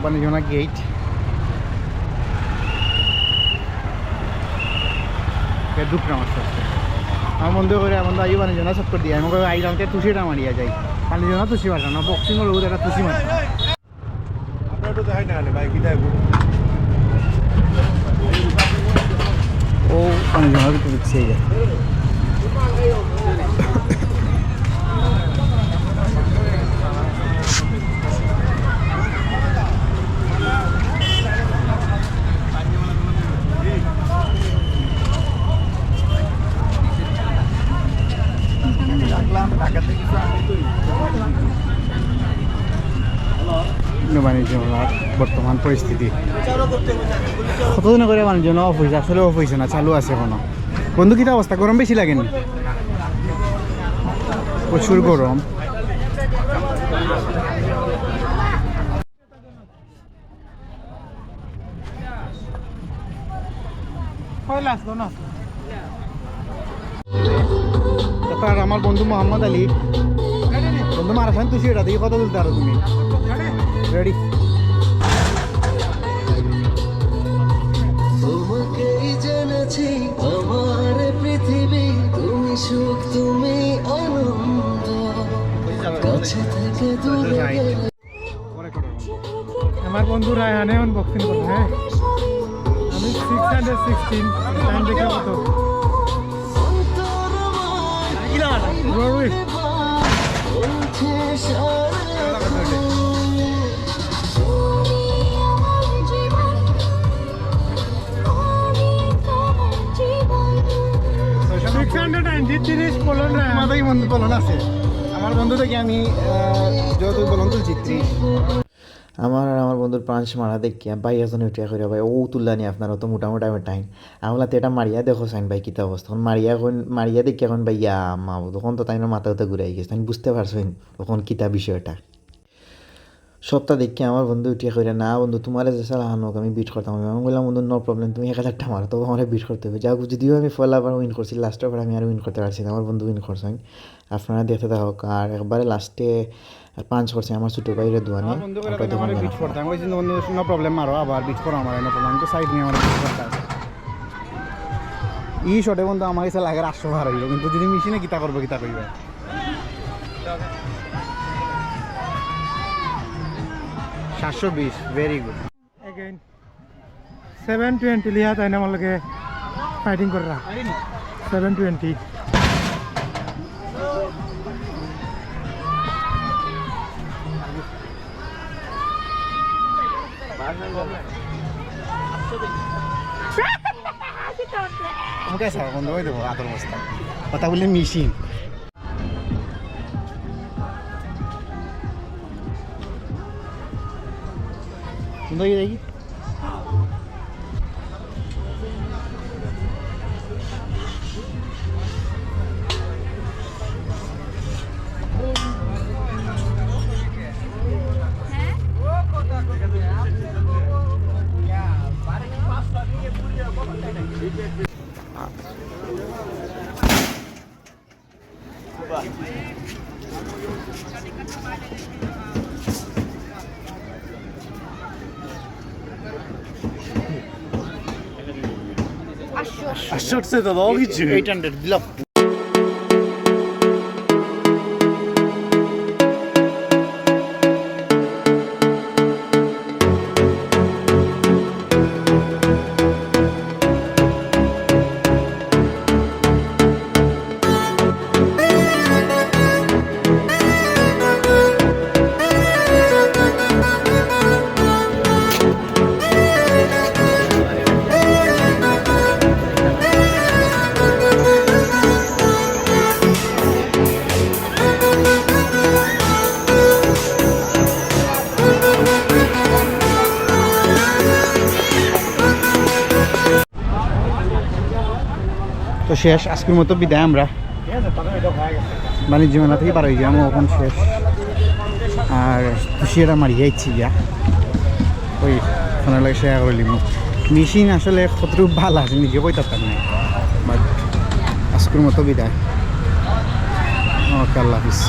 বাণিজ্য মেলা গেট ঢুকলাম আস্তে আস্তে। আমার বন্ধু করে বন্ধু আই বাণিজ্য মেলা সব করে দিয়ে আমাকে আইলামকে তুষিটা মারিয়া যাই বাণিজ্য মেলা তুষি মারতাম না বক্সিংয়ের রোদ একটা তুষি মারতাম ও বাণিজ্য মেলা ভিতরে ঢুকছে এই যায় বাণিজ্য মেলার বর্তমান পরিস্থিতি কতদিন করে বাণিজ্য মেলা অফ হয়েছে আসলে অফ হয়েছে না চালু আছে এখনো। বন্ধু কিটা অবস্থা গরম বেশি লাগেনি? প্রচুর গরম। তারপর আমার বন্ধু মোহাম্মদ আলী বন্ধু মারাসান তুই এটা দেখি কত তুলতে আরো তুমি রেডি। তোমাকেই জেনেছি আমার পৃথিবী তুমি সুখ তুমি আনন্দ কাছে থেকে দূরে গেলে। আমার বন্ধু রায়হান এখন বক্সিং করবে। হ্যাঁ আমি 616 টাইম দেখে কত বন্ধু বলন আছে আমার বন্ধু থেকে আমি যত বলন তুলছি আমার আর আমার বন্ধুর প্রাঞ্চ মারা দেখি ভাই এখন উঠিয়া করে ভাই ও তুললানি আপনারা তো মোটামুটি আমি টাইম আমলা তো এটা মারিয়া দেখো সাইন ভাই কিতা অবস্থা তখন মারিয়া দেখি এখন ভাই ইয়া মা তখন তো তাই মাথা উঠে ঘুরে গেছে আমি বুঝতে পারছেন তখন কিতা বিষয়টা সপ্তাহ দেখি আমার বন্ধু উঠিয়া করে না বন্ধু তোমার যে সালা হানোক আমি বিট করতাম আমি বললাম বন্ধু নো প্রবলেম তুমি 1000টা মারো তবু আমার বিট করতে হবে যাক যদিও আমি ফল আবার উইন করছি লাস্টের পর আমি আর উইন করতে পারছি না আমার বন্ধু উইন করছেন আপনারা দেখতে থাকুক। আর একবারে লাস্টে পাঁচ করছে আমার ছোটো ভাইরে দোয়ানে বিট করতাম ওই জন্য বন্ধু নো প্রবলেম মারো আবার বিট করো আমার নো প্রবলেম তো সাইড নিয়ে আমার বিট করতে ই শটে বন্ধু আমার কাছে লাগে 800 হার হইল কিন্তু যদি মেশিনে কিতা করবো কিতা কইবে 720 ভেরি গুড अगेन 720 लिया था ना मतलब के फाइटिंग कर रहा 720 আমাকে সারা বন্ধ হয়ে দেবো আদর অবস্থা কথা বললে মেশিন সুন্দর দেখি Aşırtse de daha geçiyor. 800 দিলাম তো শেষ আজকের মতো বিদায় আমরা বাণিজ্য মেলা থেকে পার হয়ে যাবো এখন শেষ আর খুশিটা মারি যাচ্ছি গিয়া ওই ফোনের লাগে শেয়ার করে লিমু মেশিন আসলে কতটুকু ভালো আছে নিজে কই তার নাই বাট আজকের মতো বিদায় ওকে আল্লাহ হাফিজ।